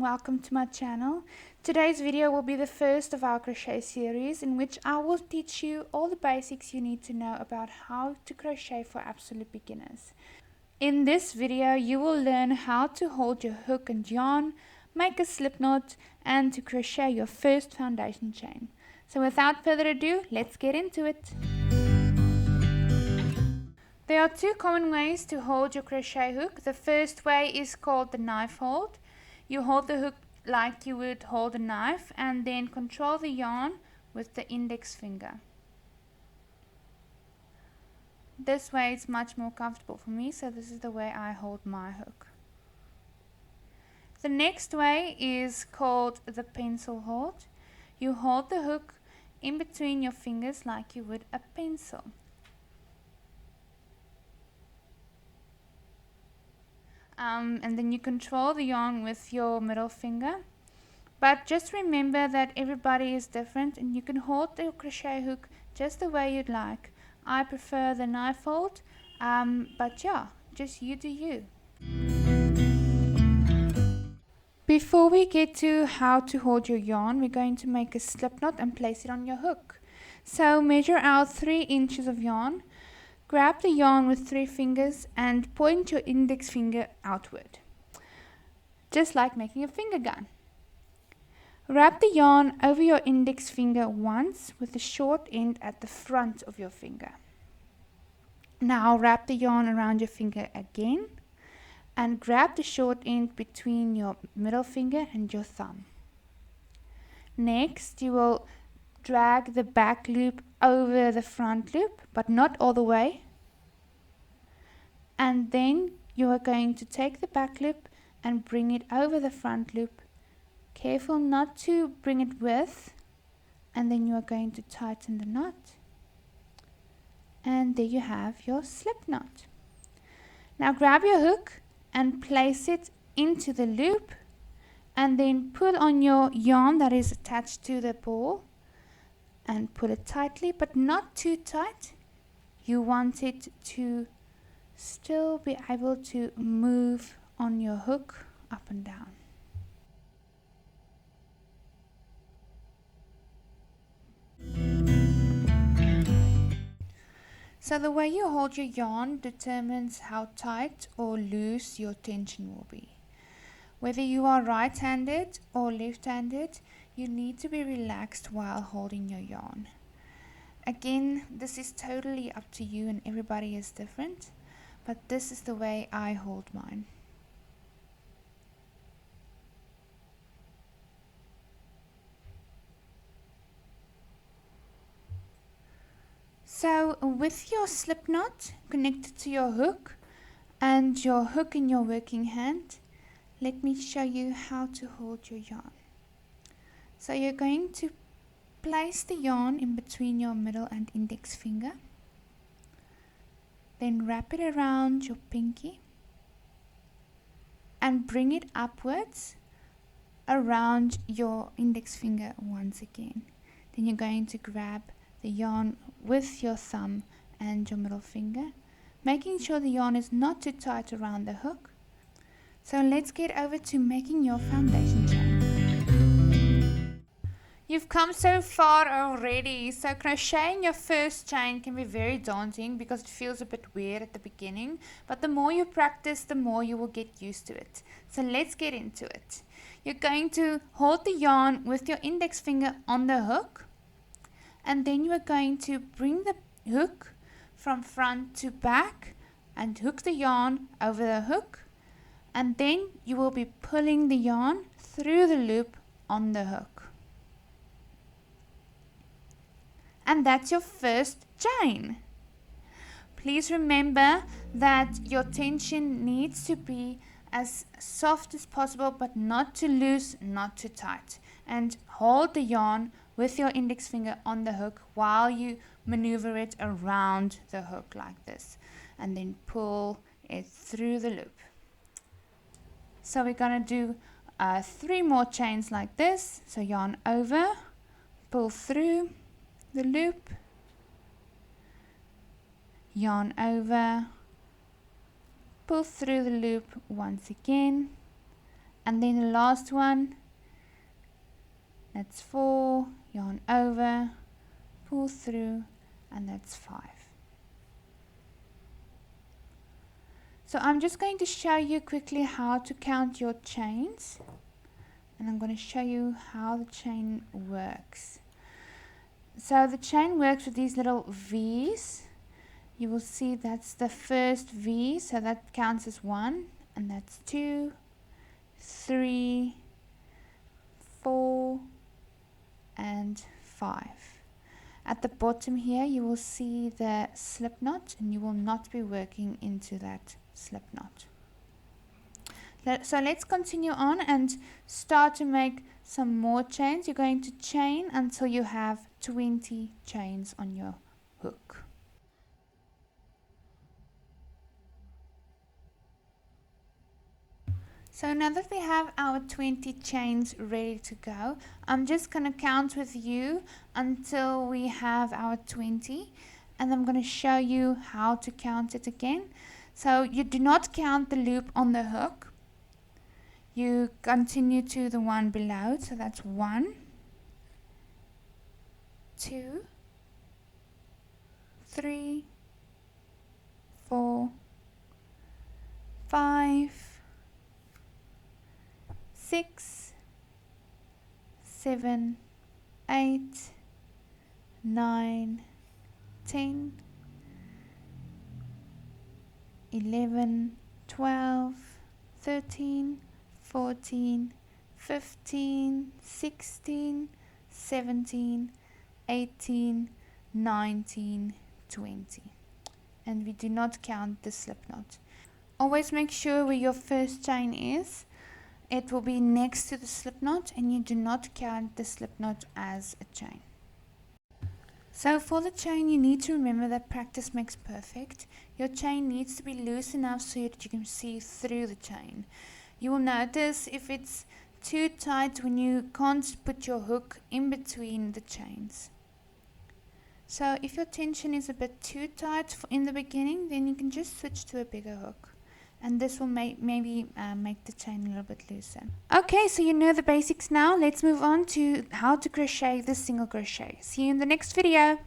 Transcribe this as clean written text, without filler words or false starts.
welcome to my channel. Today's video will be the first of our crochet series in which I will teach you all the basics you need to know about how to crochet for absolute beginners. In this video you will learn how to hold your hook and yarn, make a slip knot, and to crochet your first foundation chain. So without further ado, let's get into it. There are two common ways to hold your crochet hook. The first way is called the knife hold. You hold the hook like you would hold a knife and then control the yarn with the index finger. This way is much more comfortable for me, so this is the way I hold my hook. The next way is called the pencil hold. You hold the hook in between your fingers like you would a pencil. And then you control the yarn with your middle finger. But just remember that everybody is different and you can hold the crochet hook just the way you'd like. I prefer the knife hold, but yeah, just you do you. Before we get to how to hold your yarn, we're going to make a slip knot and place it on your hook. So measure out 3 inches of yarn. Grab the yarn with 3 fingers and point your index finger outward, just like making a finger gun. Wrap the yarn over your index finger once with the short end at the front of your finger. Now wrap the yarn around your finger again and grab the short end between your middle finger and your thumb. Next, you will drag the back loop over the front loop, but not all the way. And then you are going to take the back loop and bring it over the front loop. Careful not to bring it with, and then you are going to tighten the knot. And there you have your slip knot. Now grab your hook and place it into the loop, and then pull on your yarn that is attached to the ball and pull it tightly, but not too tight. You want it to still be able to move on your hook up and down. So the way you hold your yarn determines how tight or loose your tension will be. Whether you are right-handed or left-handed, you need to be relaxed while holding your yarn. Again, this is totally up to you and everybody is different, but this is the way I hold mine. So with your slip knot connected to your hook and your hook in your working hand, let me show you how to hold your yarn. So you're going to place the yarn in between your middle and index finger. Then wrap it around your pinky and bring it upwards around your index finger once again. Then you're going to grab the yarn with your thumb and your middle finger, making sure the yarn is not too tight around the hook. So let's get over to making your foundation chain. You've come so far already. So crocheting your first chain can be very daunting because it feels a bit weird at the beginning, but the more you practice, the more you will get used to it. So let's get into it. You're going to hold the yarn with your index finger on the hook, and then you are going to bring the hook from front to back and hook the yarn over the hook. And then you will be pulling the yarn through the loop on the hook. And that's your first chain. Please remember that your tension needs to be as soft as possible, but not too loose, not too tight. And hold the yarn with your index finger on the hook while you maneuver it around the hook like this. And then pull it through the loop. So we're going to do 3 more chains like this. So yarn over, pull through the loop, yarn over, pull through the loop once again, and then the last one, that's 4, yarn over, pull through, and that's 5. So I'm just going to show you quickly how to count your chains, and I'm going to show you how the chain works. So the chain works with these little V's. You will see that's the first V, so that counts as 1, and that's 2, 3, 4, and 5. At the bottom here you will see the slip knot, and you will not be working into that slip knot. So let's continue on and start to make some more chains. You're going to chain until you have 20 chains on your hook. So now that we have our 20 chains ready to go, I'm just going to count with you until we have our 20, and I'm going to show you how to count it again. So you do not count the loop on the hook. You continue to the one below, so that's 1, 2, 3, 4, 5, 6, 7, 8, 9, 10, 11, 12, 13, 14, 15, 16, 17, 18, 19, 20. And we do not count the slip knot. Always make sure where your first chain is, it will be next to the slip knot, and you do not count the slip knot as a chain. So for the chain, you need to remember that practice makes perfect. Your chain needs to be loose enough so that you can see through the chain. You will notice if it's too tight when you can't put your hook in between the chains. So if your tension is a bit too tight in the beginning, then you can just switch to a bigger hook, and this will maybe make the chain a little bit looser. Okay, so you know the basics now. Let's move on to how to crochet this single crochet. See you in the next video.